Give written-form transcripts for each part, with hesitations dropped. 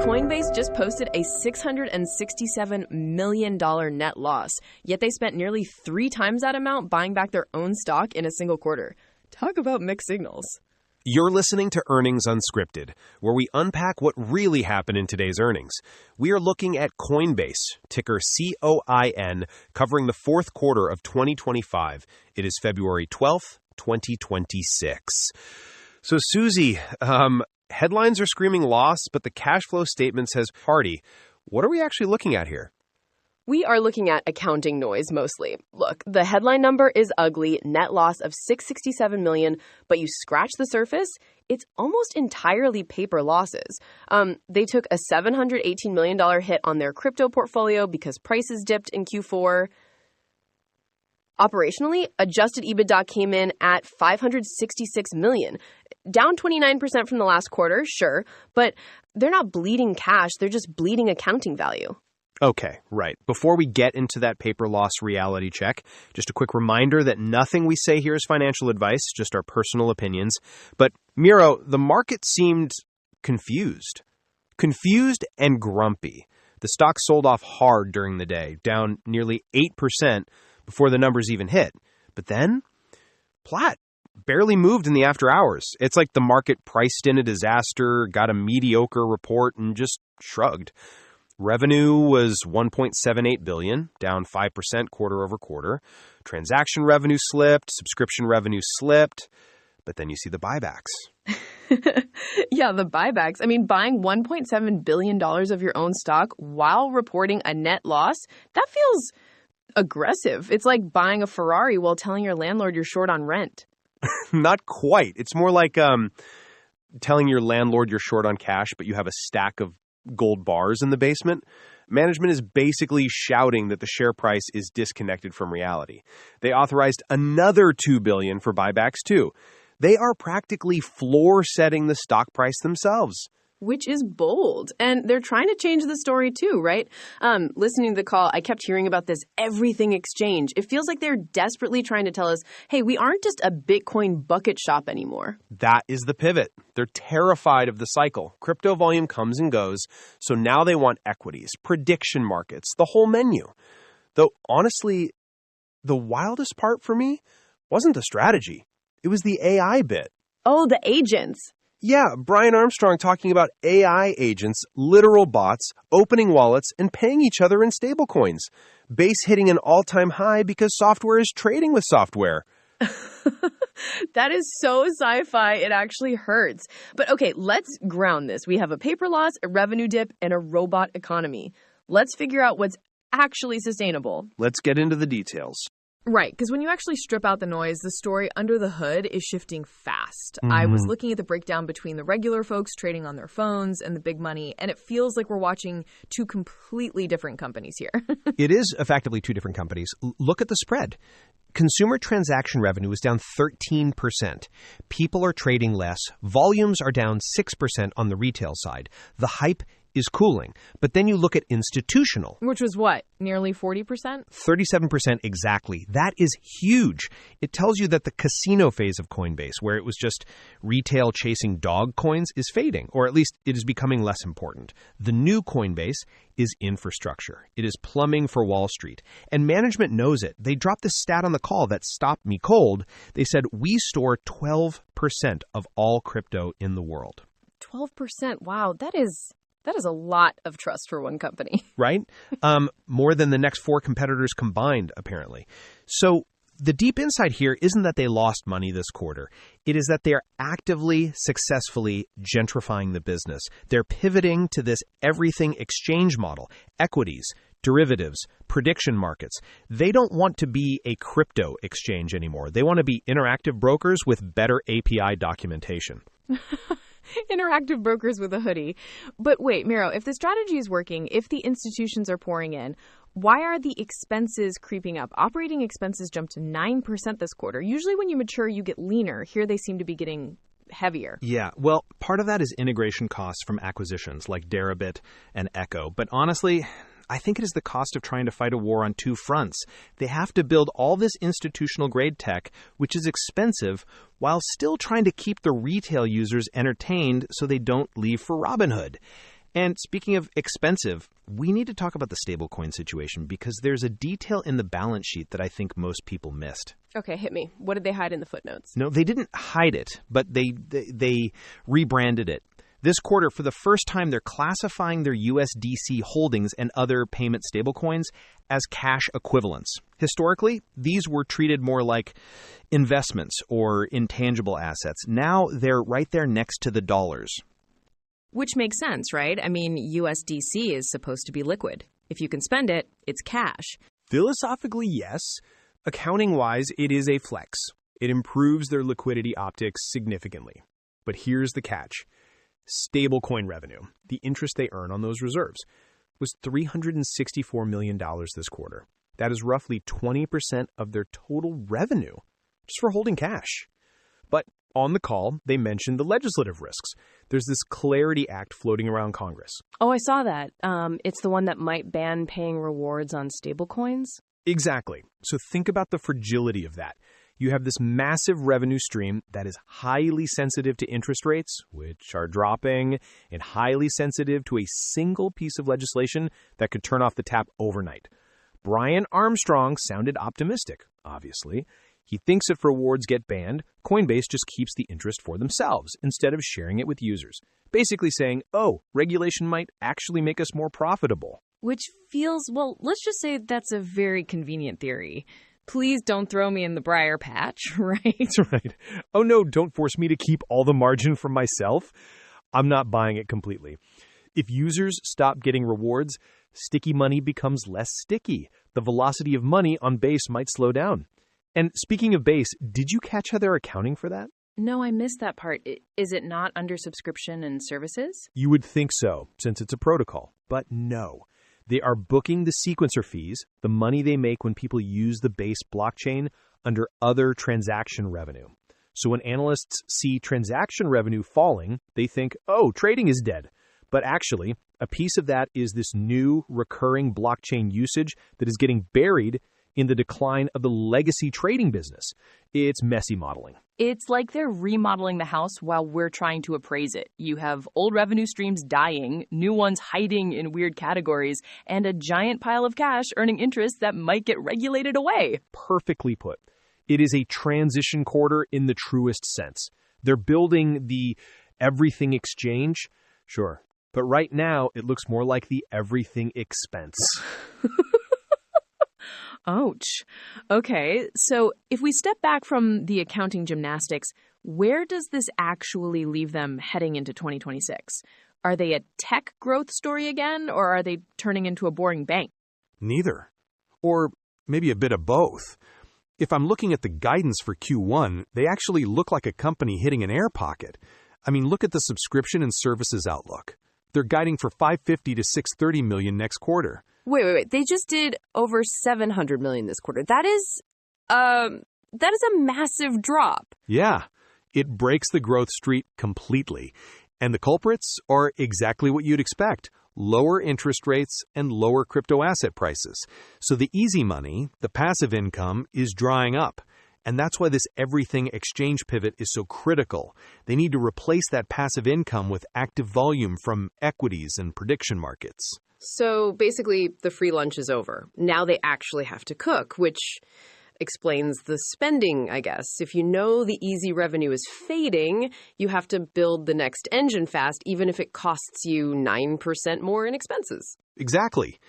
Coinbase just posted a $667 million net loss, yet they spent nearly 3 times that amount buying back their own stock in a single quarter. Talk about mixed signals. You're listening to Earnings Unscripted, where we unpack what really happened in today's earnings. We are looking at Coinbase, ticker COIN, covering the fourth quarter of 2025. It is February 12th, 2026. So, Susie, headlines are screaming loss, but the cash flow statement says party. What are we actually looking at here? We are looking at accounting noise mostly. Look, the headline number is ugly, net loss of $667 million, but you scratch the surface, it's almost entirely paper losses. They took a $718 million hit on their crypto portfolio because prices dipped in Q4. Operationally, adjusted EBITDA came in at $566 million, down 29% from the last quarter, sure, but they're not bleeding cash, they're just bleeding accounting value. Okay, right. Before we get into that paper loss reality check, just a quick reminder that nothing we say here is financial advice, just our personal opinions. But, Miro, the market seemed confused. Confused and grumpy. The stock sold off hard during the day, down nearly 8% before the numbers even hit. But then, flat. Barely moved in the after hours. It's like the market priced in a disaster, got a mediocre report, and just shrugged. Revenue was $1.78 billion, down 5% quarter over quarter. Transaction revenue slipped, subscription revenue slipped, but then you see the buybacks. Yeah, the buybacks. I mean, buying $1.7 billion of your own stock while reporting a net loss, that feels aggressive. It's like buying a Ferrari while telling your landlord you're short on rent. Not quite. It's more like telling your landlord you're short on cash, but you have a stack of gold bars in the basement. Management is basically shouting that the share price is disconnected from reality. They authorized another $2 billion for buybacks too. They are practically floor setting the stock price themselves. Which is bold. And they're trying to change the story too, right? Listening to the call, I kept hearing about this everything exchange. It feels like they're desperately trying to tell us, hey, we aren't just a Bitcoin bucket shop anymore. That is the pivot. They're terrified of the cycle. Crypto volume comes and goes, so now they want equities, prediction markets, the whole menu. Though, honestly, the wildest part for me wasn't the strategy. It was the AI bit. Oh, the agents. Yeah, Brian Armstrong talking about AI agents, literal bots, opening wallets, and paying each other in stablecoins. Base hitting an all-time high because software is trading with software. That is so sci-fi, it actually hurts. But okay, let's ground this. We have a paper loss, a revenue dip, and a robot economy. Let's figure out what's actually sustainable. Let's get into the details. Right, because when you actually strip out the noise, the story under the hood is shifting fast. I was looking at the breakdown between the regular folks trading on their phones and the big money, and it feels like we're watching two completely different companies here. It is effectively two different companies. Look at the spread. Consumer transaction revenue is down 13%. People are trading less. Volumes are down 6% on the retail side. The hype is cooling. But then you look at institutional. Which was what? Nearly 40%? 37% exactly. That is huge. It tells you that the casino phase of Coinbase, where it was just retail chasing dog coins, is fading, or at least it is becoming less important. The new Coinbase is infrastructure. It is plumbing for Wall Street. And management knows it. They dropped this stat on the call that stopped me cold. They said, we store 12% of all crypto in the world. 12%? Wow, that is a lot of trust for one company. Right? More than the next 4 competitors combined, apparently. So the deep insight here isn't that they lost money this quarter. It is that they are actively, successfully gentrifying the business. They're pivoting to this everything exchange model, equities, derivatives, prediction markets. They don't want to be a crypto exchange anymore. They want to be interactive brokers with better API documentation. Interactive brokers with a hoodie. But wait, Miro, if the strategy is working, if the institutions are pouring in, why are the expenses creeping up? Operating expenses jumped to 9% this quarter. Usually when you mature, you get leaner. Here they seem to be getting heavier. Yeah, well, part of that is integration costs from acquisitions like Deribit and Echo. But honestly, I think it is the cost of trying to fight a war on two fronts. They have to build all this institutional-grade tech, which is expensive, while still trying to keep the retail users entertained so they don't leave for Robinhood. And speaking of expensive, we need to talk about the stablecoin situation because there's a detail in the balance sheet that I think most people missed. Okay, hit me. What did they hide in the footnotes? No, they didn't hide it, but they rebranded it. This quarter, for the first time, they're classifying their USDC holdings and other payment stablecoins as cash equivalents. Historically, these were treated more like investments or intangible assets. Now they're right there next to the dollars. Which makes sense, right? I mean, USDC is supposed to be liquid. If you can spend it, it's cash. Philosophically, yes. Accounting-wise, it is a flex. It improves their liquidity optics significantly. But here's the catch. Stablecoin revenue, the interest they earn on those reserves, was $364 million this quarter. That is roughly 20% of their total revenue, just for holding cash. But on the call, they mentioned the legislative risks. There's this Clarity Act floating around Congress. Oh, I saw that. It's the one that might ban paying rewards on stablecoins? Exactly. So think about the fragility of that. You have this massive revenue stream that is highly sensitive to interest rates, which are dropping, and highly sensitive to a single piece of legislation that could turn off the tap overnight. Brian Armstrong sounded optimistic, obviously. He thinks if rewards get banned, Coinbase just keeps the interest for themselves instead of sharing it with users. Basically saying, oh, regulation might actually make us more profitable. Which feels, well, let's just say that's a very convenient theory. Please don't throw me in the briar patch, right? That's right. Oh no, don't force me to keep all the margin for myself. I'm not buying it completely. If users stop getting rewards, sticky money becomes less sticky. The velocity of money on Base might slow down. And speaking of Base, did you catch how they're accounting for that? No, I missed that part. Is it not under subscription and services? You would think so, since it's a protocol. But no. They are booking the sequencer fees, the money they make when people use the Base blockchain, under other transaction revenue. So when analysts see transaction revenue falling, they think, oh, trading is dead. But actually, a piece of that is this new recurring blockchain usage that is getting buried in the decline of the legacy trading business. It's messy modeling. It's like they're remodeling the house while we're trying to appraise it. You have old revenue streams dying, new ones hiding in weird categories, and a giant pile of cash earning interest that might get regulated away. Perfectly put. It is a transition quarter in the truest sense. They're building the everything exchange, sure. But right now, it looks more like the everything expense. Ouch. Okay, so if we step back from the accounting gymnastics, where does this actually leave them heading into 2026? Are they a tech growth story again, or are they turning into a boring bank? Neither. Or maybe a bit of both. If I'm looking at the guidance for Q1, they actually look like a company hitting an air pocket. I mean, look at the subscription and services outlook. They're guiding for $550 to $630 million next quarter. Wait. They just did over $700 million this quarter. That is a massive drop. Yeah, it breaks the growth streak completely. And the culprits are exactly what you'd expect. Lower interest rates and lower crypto asset prices. So the easy money, the passive income, is drying up. And that's why this everything exchange pivot is so critical. They need to replace that passive income with active volume from equities and prediction markets. So basically, the free lunch is over. Now they actually have to cook, which explains the spending, I guess. If you know the easy revenue is fading, you have to build the next engine fast, even if it costs you 9% more in expenses. Exactly.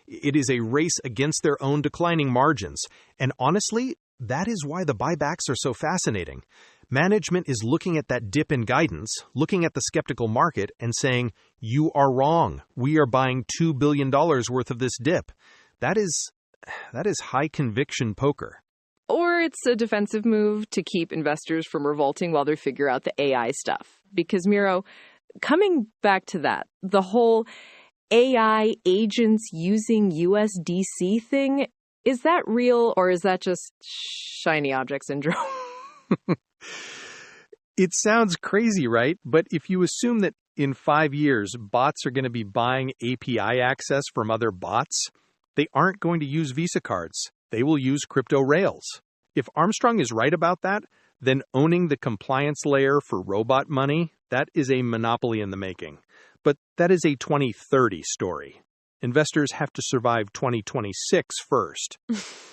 It is a race against their own declining margins. And honestly, that is why the buybacks are so fascinating. Management is looking at that dip in guidance, looking at the skeptical market and saying, you are wrong. We are buying $2 billion worth of this dip. That is high conviction poker. Or it's a defensive move to keep investors from revolting while they figure out the AI stuff. Because, Miro, coming back to that, the whole AI agents using USDC thing, is that real or is that just shiny object syndrome? It sounds crazy, right? But if you assume that in 5 years, bots are going to be buying API access from other bots, they aren't going to use Visa cards. They will use crypto rails. If Armstrong is right about that, then owning the compliance layer for robot money, that is a monopoly in the making. But that is a 2030 story. Investors have to survive 2026 first.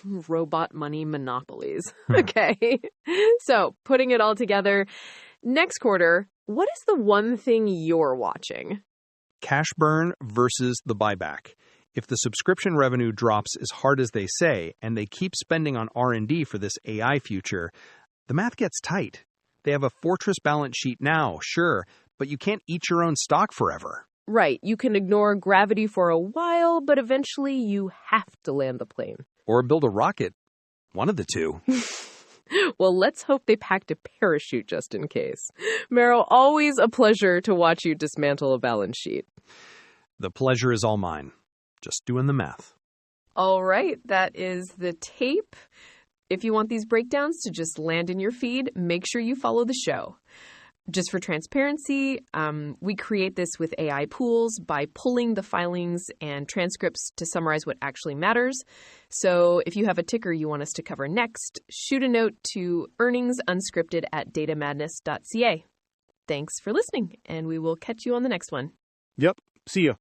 Robot money monopolies. Okay. So, putting it all together, next quarter, what is the one thing you're watching? Cash burn versus the buyback. If the subscription revenue drops as hard as they say, and they keep spending on R&D for this AI future, the math gets tight. They have a fortress balance sheet now, sure, but you can't eat your own stock forever. Right. You can ignore gravity for a while, but eventually you have to land the plane. Or build a rocket. One of the two. Well, let's hope they packed a parachute just in case. Miro, always a pleasure to watch you dismantle a balance sheet. The pleasure is all mine. Just doing the math. All right, that is the tape. If you want these breakdowns to just land in your feed, make sure you follow the show. Just for transparency, we create this with AI pools by pulling the filings and transcripts to summarize what actually matters. So if you have a ticker you want us to cover next, shoot a note to earningsunscripted@datamadness.ca. Thanks for listening, and we will catch you on the next one. Yep. See you.